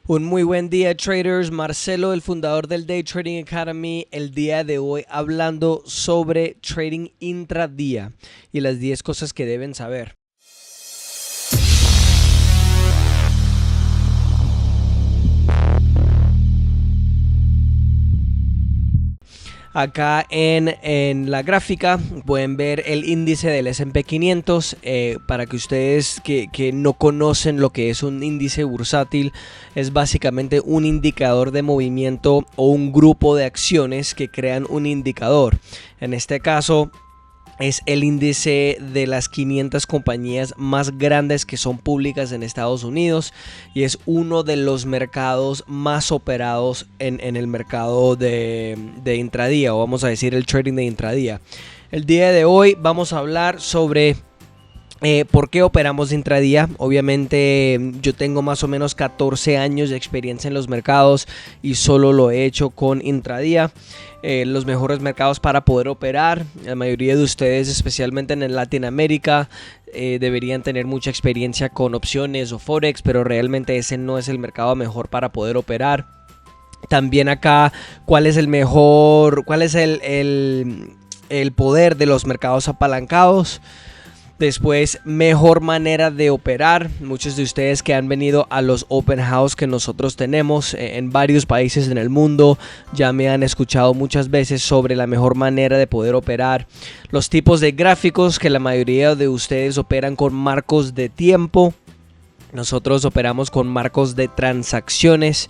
Un muy buen día, traders. Marcelo, el fundador del Day Trading Academy, el día de hoy hablando sobre trading intradía y las 10 cosas que deben saber. Acá en la gráfica pueden ver el índice del S&P 500. Para que ustedes que no conocen lo que es un índice bursátil, es básicamente un indicador de movimiento o un grupo de acciones que crean un indicador. En este caso es el índice de las 500 compañías más grandes que son públicas en Estados Unidos y es uno de los mercados más operados en el mercado de intradía, o vamos a decir el trading de intradía. El día de hoy vamos a hablar sobre ¿por qué operamos intradía? Obviamente yo tengo más o menos 14 años de experiencia en los mercados y solo lo he hecho con intradía. Los mejores mercados para poder operar. La mayoría de ustedes, especialmente en Latinoamérica, deberían tener mucha experiencia con opciones o forex, pero realmente ese no es el mercado mejor para poder operar. También acá, ¿cuál es el poder de los mercados apalancados? Después, mejor manera de operar. Muchos de ustedes que han venido a los open house que nosotros tenemos en varios países en el mundo ya me han escuchado muchas veces sobre la mejor manera de poder operar. Los tipos de gráficos, que la mayoría de ustedes operan con marcos de tiempo. Nosotros operamos con marcos de transacciones.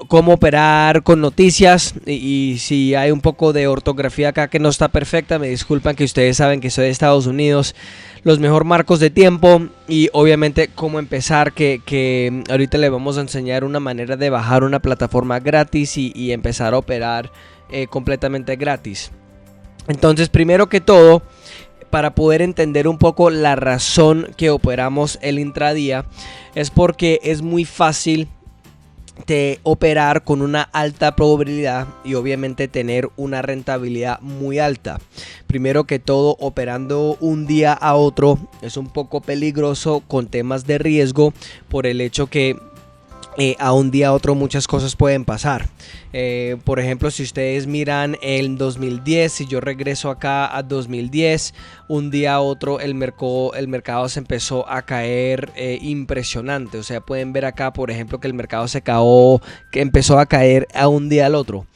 Cómo operar con noticias, y si hay un poco de ortografía acá que no está perfecta, me disculpan, que ustedes saben que soy de Estados Unidos. Los mejores marcos de tiempo y obviamente cómo empezar, que ahorita le vamos a enseñar una manera de bajar una plataforma gratis y empezar a operar completamente gratis. Entonces, primero que todo, para poder entender un poco la razón que operamos el intradía, es porque es muy fácil de operar con una alta probabilidad y obviamente tener una rentabilidad muy alta. Primero que todo, operando un día a otro es un poco peligroso con temas de riesgo, por el hecho que a un día a otro muchas cosas pueden pasar. Por ejemplo, si ustedes miran el 2010, si yo regreso acá a 2010, un día a otro el mercado se empezó a caer impresionante. O sea, pueden ver acá, por ejemplo, que el mercado que empezó a caer a un día al otro.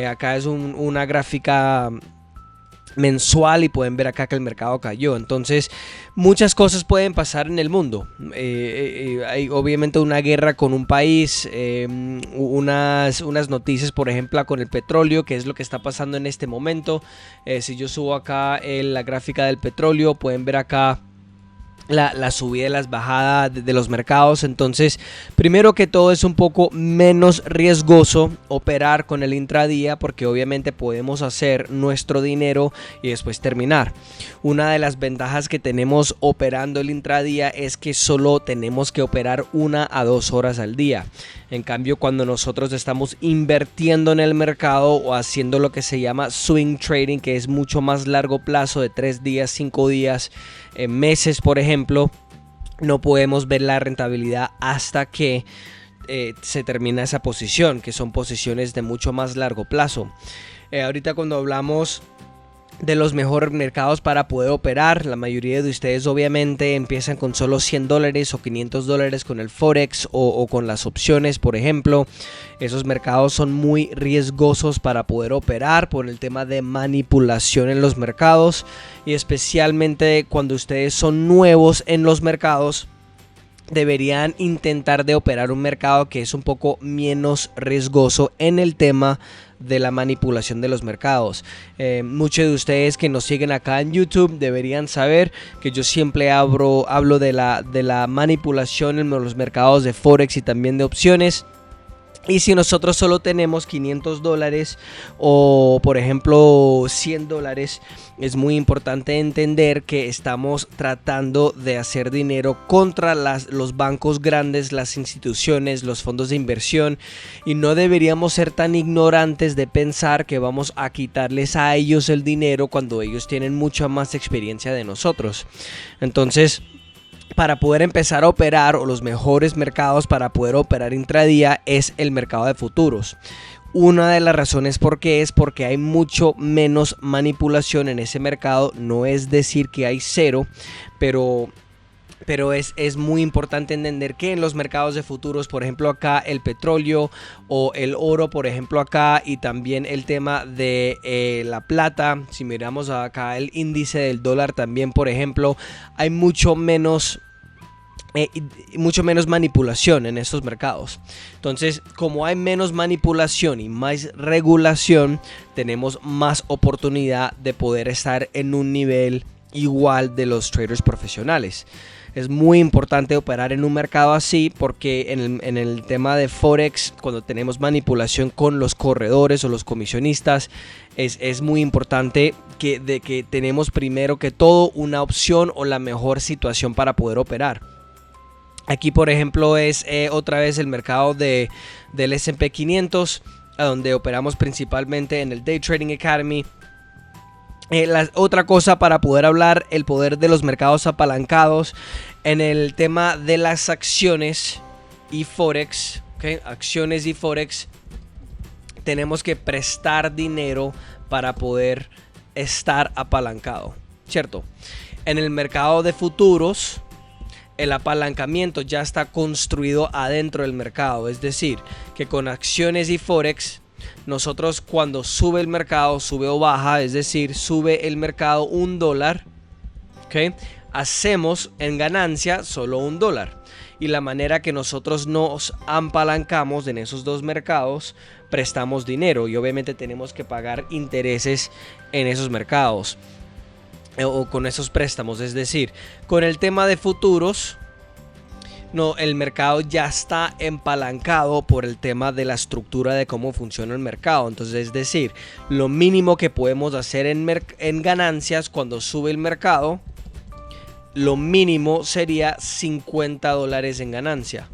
Acá es una gráfica mensual y pueden ver acá que el mercado cayó. Entonces muchas cosas pueden pasar en el mundo. Hay obviamente una guerra con un país, unas noticias, por ejemplo, con el petróleo, que es lo que está pasando en este momento. Si yo subo acá la gráfica del petróleo, pueden ver acá la subida y las bajadas de los mercados. Entonces, primero que todo, es un poco menos riesgoso operar con el intradía, porque obviamente podemos hacer nuestro dinero y después terminar. Una de las ventajas que tenemos operando el intradía es que solo tenemos que operar 1 a 2 horas al día. En cambio, cuando nosotros estamos invirtiendo en el mercado o haciendo lo que se llama swing trading, que es mucho más largo plazo, de 3 días, 5 días, meses, por ejemplo, no podemos ver la rentabilidad hasta que se termina esa posición, que son posiciones de mucho más largo plazo. Ahorita, cuando hablamos de los mejores mercados para poder operar, la mayoría de ustedes obviamente empiezan con solo $100 o $500 con el forex o con las opciones, por ejemplo. Esos mercados son muy riesgosos para poder operar por el tema de manipulación en los mercados, y especialmente cuando ustedes son nuevos en los mercados, deberían intentar de operar un mercado que es un poco menos riesgoso en el tema de la manipulación de los mercados. Muchos de ustedes que nos siguen acá en YouTube deberían saber que yo siempre hablo de la manipulación en los mercados de forex y también de opciones. Y si nosotros solo tenemos $500 o por ejemplo $100, es muy importante entender que estamos tratando de hacer dinero contra los bancos grandes, las instituciones, los fondos de inversión, y no deberíamos ser tan ignorantes de pensar que vamos a quitarles a ellos el dinero cuando ellos tienen mucha más experiencia de nosotros. Entonces, para poder empezar a operar, o los mejores mercados para poder operar intradía, es el mercado de futuros. Una de las razones por qué es porque hay mucho menos manipulación en ese mercado. No es decir que hay cero, pero es muy importante entender que en los mercados de futuros, por ejemplo acá el petróleo o el oro, por ejemplo acá, y también el tema de la plata, si miramos acá el índice del dólar también, por ejemplo, hay mucho menos manipulación en estos mercados. Entonces, como hay menos manipulación y más regulación, tenemos más oportunidad de poder estar en un nivel igual de los traders profesionales. Es muy importante operar en un mercado así porque en el tema de Forex, cuando tenemos manipulación con los corredores o los comisionistas, es muy importante que tenemos primero que todo una opción o la mejor situación para poder operar. Aquí, por ejemplo, es otra vez el mercado del S&P 500, a donde operamos principalmente en el Day Trading Academy. Otra cosa para poder hablar, el poder de los mercados apalancados en el tema de las acciones y Forex. ¿Okay? Acciones y Forex, tenemos que prestar dinero para poder estar apalancado, ¿cierto? En el mercado de futuros, el apalancamiento ya está construido adentro del mercado. Es decir, que con acciones y Forex, nosotros cuando sube el mercado, sube o baja, es decir, sube el mercado $1, ¿okay? Hacemos en ganancia solo $1. Y la manera que nosotros nos apalancamos en esos dos mercados, prestamos dinero y obviamente tenemos que pagar intereses en esos mercados o con esos préstamos. Es decir, con el tema de futuros, no, el mercado ya está empalancado por el tema de la estructura de cómo funciona el mercado. Entonces, es decir, lo mínimo que podemos hacer en ganancias cuando sube el mercado, lo mínimo sería $50 en ganancia.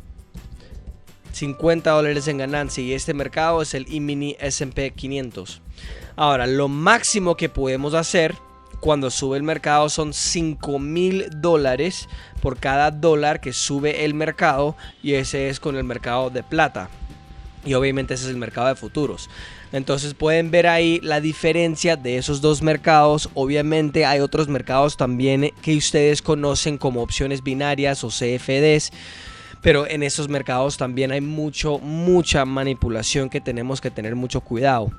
$50 en ganancia, y este mercado es el E-mini S&P 500. Ahora, lo máximo que podemos hacer cuando sube el mercado son $5,000 por cada dólar que sube el mercado, y ese es con el mercado de plata, y obviamente ese es el mercado de futuros. Entonces pueden ver ahí la diferencia de esos dos mercados. Obviamente hay otros mercados también que ustedes conocen como opciones binarias o CFDs, pero en esos mercados también hay mucha manipulación que tenemos que tener mucho cuidado.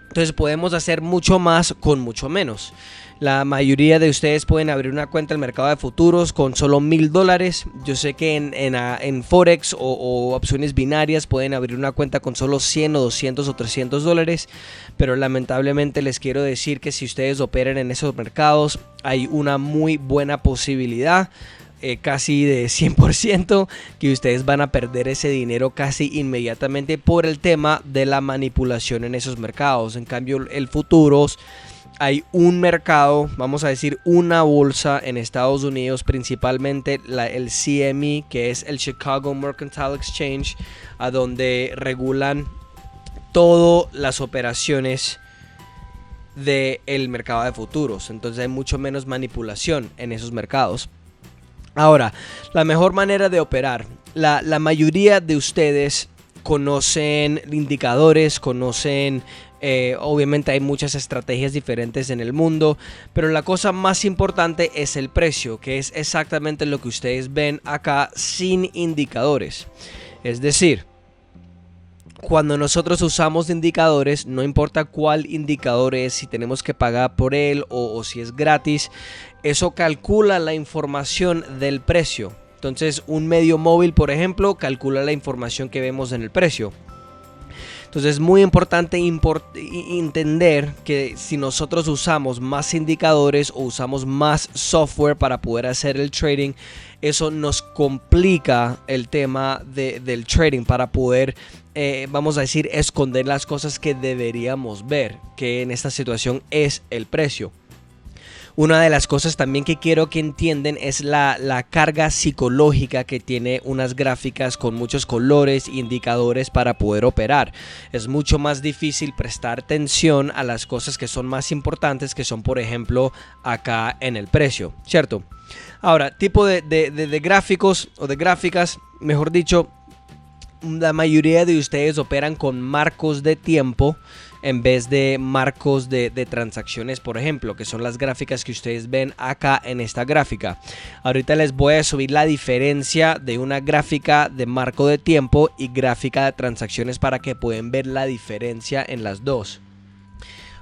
Entonces podemos hacer mucho más con mucho menos. La mayoría de ustedes pueden abrir una cuenta en el mercado de futuros con solo $1,000. Yo sé que en Forex o opciones binarias pueden abrir una cuenta con solo $100 o $200 o $300. Pero lamentablemente les quiero decir que si ustedes operan en esos mercados, hay una muy buena posibilidad, casi de 100%, que ustedes van a perder ese dinero casi inmediatamente por el tema de la manipulación en esos mercados. En cambio, el futuros, hay un mercado, vamos a decir una bolsa en Estados Unidos, principalmente el CME, que es el Chicago Mercantile Exchange, a donde regulan todas las operaciones del mercado de futuros. Entonces hay mucho menos manipulación en esos mercados. Ahora, la mejor manera de operar. La mayoría de ustedes conocen indicadores, conocen, obviamente hay muchas estrategias diferentes en el mundo, pero la cosa más importante es el precio, que es exactamente lo que ustedes ven acá sin indicadores. Es decir, cuando nosotros usamos indicadores, no importa cuál indicador es, si tenemos que pagar por él o si es gratis, eso calcula la información del precio. Entonces, un medio móvil, por ejemplo, calcula la información que vemos en el precio. Entonces, es muy importante entender que si nosotros usamos más indicadores o usamos más software para poder hacer el trading, eso nos complica el tema del trading para poder, vamos a decir, esconder las cosas que deberíamos ver, que en esta situación es el precio. Una de las cosas también que quiero que entiendan es la carga psicológica que tiene unas gráficas con muchos colores e indicadores para poder operar. Es mucho más difícil prestar atención a las cosas que son más importantes, que son por ejemplo acá en el precio, ¿cierto? Ahora, tipo de gráficos o de gráficas, mejor dicho, la mayoría de ustedes operan con marcos de tiempo en vez de marcos de transacciones, por ejemplo, que son las gráficas que ustedes ven acá en esta gráfica. Ahorita les voy a subir la diferencia de una gráfica de marco de tiempo y gráfica de transacciones para que puedan ver la diferencia en las dos.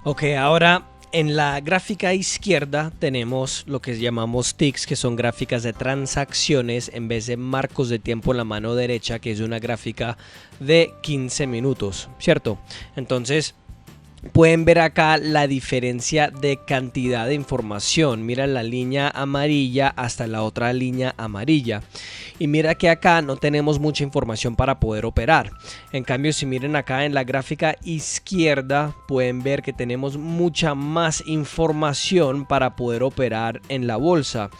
Ok, ahora en la gráfica izquierda tenemos lo que llamamos ticks, que son gráficas de transacciones en vez de marcos de tiempo en la mano derecha, que es una gráfica de 15 minutos, ¿cierto? Entonces pueden ver acá la diferencia de cantidad de información. Mira la línea amarilla hasta la otra línea amarilla. Y mira que acá no tenemos mucha información para poder operar. En cambio, si miren acá en la gráfica izquierda, pueden ver que tenemos mucha más información para poder operar en la bolsa.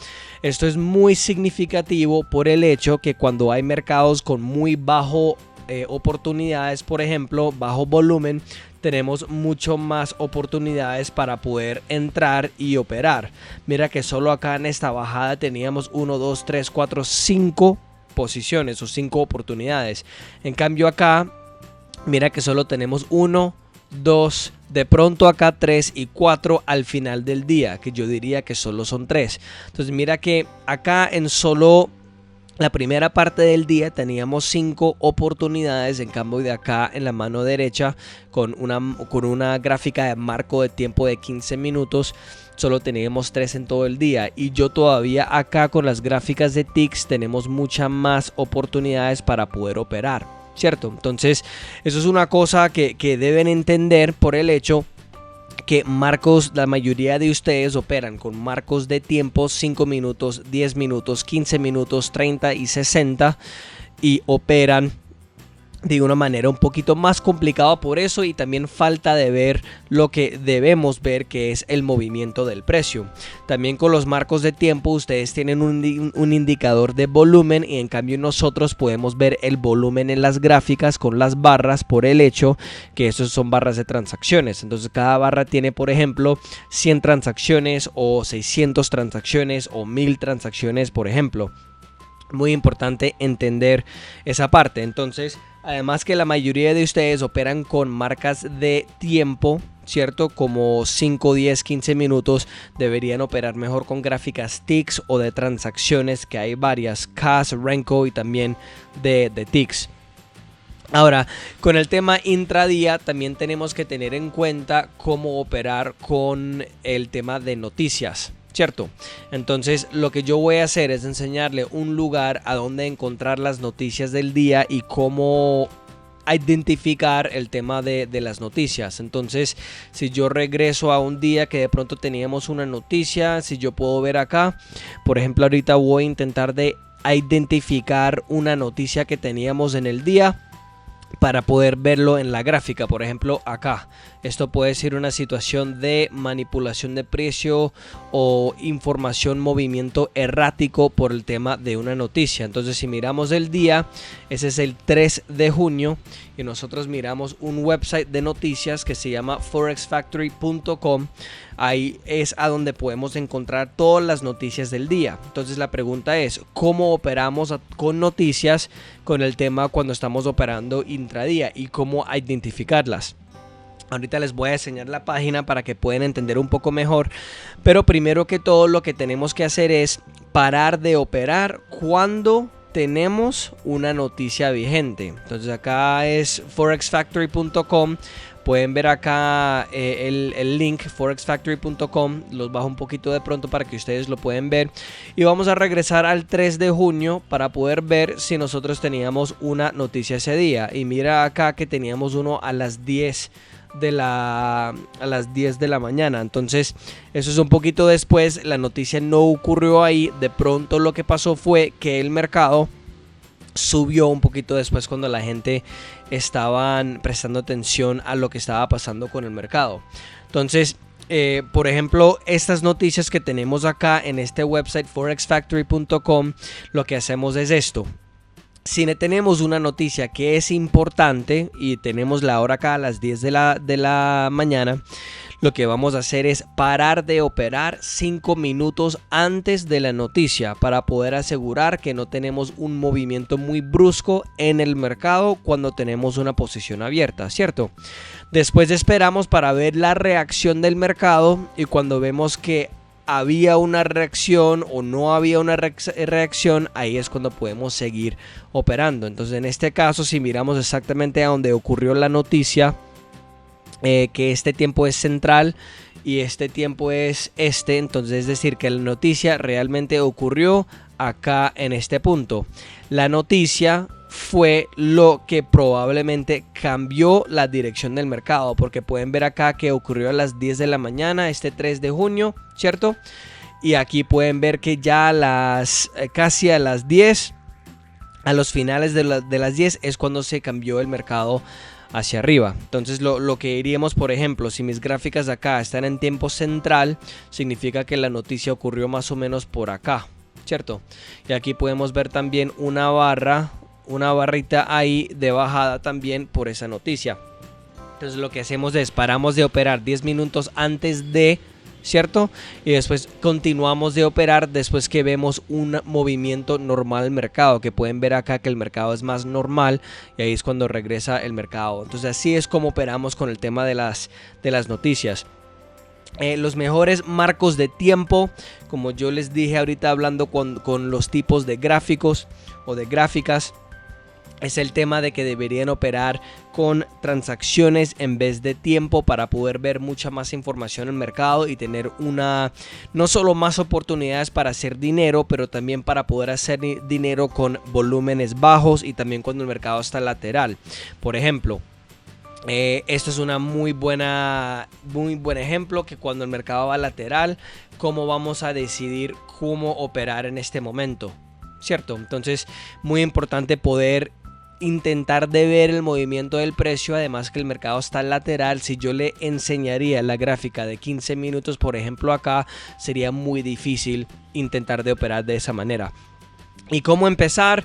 Esto es muy significativo por el hecho que cuando hay mercados con muy bajo oportunidades, por ejemplo, bajo volumen, tenemos mucho más oportunidades para poder entrar y operar. Mira que solo acá en esta bajada teníamos 1, 2, 3, 4, 5 posiciones o 5 oportunidades. En cambio acá, mira que solo tenemos 1, 2, de pronto acá 3 y 4 al final del día, que yo diría que solo son 3. Entonces mira que acá en solo la primera parte del día teníamos 5 oportunidades, en cambio de acá en la mano derecha con una gráfica de marco de tiempo de 15 minutos solo teníamos 3 en todo el día, y yo todavía acá con las gráficas de ticks tenemos muchas más oportunidades para poder operar, ¿cierto? Entonces eso es una cosa que deben entender por el hecho que marcos, la mayoría de ustedes operan con marcos de tiempo 5 minutos, 10 minutos, 15 minutos, 30 y 60 y operan de una manera un poquito más complicada por eso, y también falta de ver lo que debemos ver, que es el movimiento del precio. También con los marcos de tiempo ustedes tienen un indicador de volumen, y en cambio nosotros podemos ver el volumen en las gráficas con las barras por el hecho que esos son barras de transacciones. Entonces cada barra tiene, por ejemplo, 100 transacciones o 600 transacciones o 1000 transacciones, por ejemplo. Muy importante entender esa parte. Entonces, además que la mayoría de ustedes operan con marcas de tiempo, ¿cierto? Como 5, 10, 15 minutos, deberían operar mejor con gráficas ticks o de transacciones, que hay varias, CAS, Renko y también de ticks. Ahora, con el tema intradía también tenemos que tener en cuenta cómo operar con el tema de noticias, ¿cierto? Entonces lo que yo voy a hacer es enseñarle un lugar a donde encontrar las noticias del día y cómo identificar el tema de las noticias. Entonces, si yo regreso a un día que de pronto teníamos una noticia, si yo puedo ver acá, por ejemplo, ahorita voy a intentar de identificar una noticia que teníamos en el día para poder verlo en la gráfica. Por ejemplo, acá esto puede ser una situación de manipulación de precio o información, movimiento errático por el tema de una noticia. Entonces, si miramos el día, ese es el 3 de junio y nosotros miramos un website de noticias que se llama forexfactory.com. Ahí es a donde podemos encontrar todas las noticias del día. Entonces la pregunta es, ¿cómo operamos con noticias con el tema cuando estamos operando intradía y cómo identificarlas? Ahorita les voy a enseñar la página para que puedan entender un poco mejor, pero primero que todo lo que tenemos que hacer es parar de operar cuando tenemos una noticia vigente. Entonces acá es forexfactory.com. Pueden ver acá el link forexfactory.com, los bajo un poquito de pronto para que ustedes lo puedan ver. Y vamos a regresar al 3 de junio para poder ver si nosotros teníamos una noticia ese día. Y mira acá que teníamos uno a las 10 de la mañana. Entonces eso es un poquito después, la noticia no ocurrió ahí. De pronto lo que pasó fue que el mercado subió un poquito después cuando la gente estaban prestando atención a lo que estaba pasando con el mercado. Entonces por ejemplo, estas noticias que tenemos acá en este website forexfactory.com, lo que hacemos es esto. Si tenemos una noticia que es importante y tenemos la hora acá a las 10 de la mañana, lo que vamos a hacer es parar de operar 5 minutos antes de la noticia para poder asegurar que no tenemos un movimiento muy brusco en el mercado cuando tenemos una posición abierta, ¿cierto? Después esperamos para ver la reacción del mercado y cuando vemos que había una reacción o no había una reacción, ahí es cuando podemos seguir operando. Entonces en este caso, si miramos exactamente a donde ocurrió la noticia, que este tiempo es central y este tiempo es entonces es decir que la noticia realmente ocurrió acá en este punto. La noticia fue lo que probablemente cambió la dirección del mercado, porque pueden ver acá que ocurrió a las 10 de la mañana, este 3 de junio, ¿cierto? Y aquí pueden ver que ya casi a las 10, a los finales de las 10 es cuando se cambió el mercado hacia arriba. Entonces lo que diríamos, por ejemplo, si mis gráficas de acá están en tiempo central, significa que la noticia ocurrió más o menos por acá, ¿cierto? Y aquí podemos ver también una barrita ahí de bajada también por esa noticia. Entonces lo que hacemos es paramos de operar 10 minutos antes de, ¿cierto? Y después continuamos de operar después que vemos un movimiento normal del mercado, que pueden ver acá que el mercado es más normal y ahí es cuando regresa el mercado. Entonces así es como operamos con el tema de las noticias. Los mejores marcos de tiempo, como yo les dije ahorita hablando con los tipos de gráficos o de gráficas, es el tema de que deberían operar con transacciones en vez de tiempo para poder ver mucha más información en el mercado y tener no solo más oportunidades para hacer dinero, pero también para poder hacer dinero con volúmenes bajos y también cuando el mercado está lateral. Por ejemplo, esto es una muy buen ejemplo, que cuando el mercado va lateral, cómo vamos a decidir cómo operar en este momento, ¿cierto? Entonces, muy importante poder intentar de ver el movimiento del precio, además que el mercado está lateral. Si yo le enseñaría la gráfica de 15 minutos, por ejemplo, acá, sería muy difícil intentar de operar de esa manera. ¿Y cómo empezar?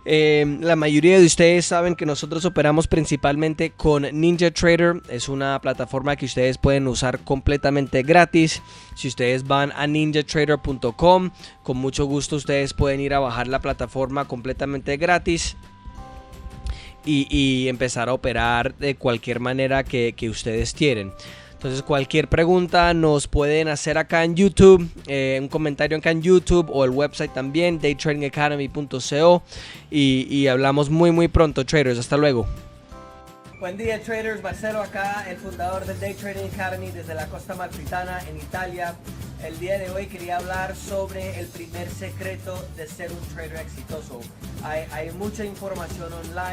La mayoría de ustedes saben que nosotros operamos principalmente con NinjaTrader. Es una plataforma que ustedes pueden usar completamente gratis. Si ustedes van a ninjatrader.com, con mucho gusto ustedes pueden ir a bajar la plataforma completamente gratis y empezar a operar de cualquier manera que ustedes quieren. Entonces cualquier pregunta nos pueden hacer acá en YouTube, un comentario acá en YouTube o el website también, daytradingacademy.co, y hablamos muy pronto, traders. Hasta luego. Buen día, traders. Marcelo acá, el fundador del Day Trading Academy desde la Costa Amalfitana en Italia. El día de hoy quería hablar sobre el primer secreto de ser un trader exitoso. Hay mucha información online.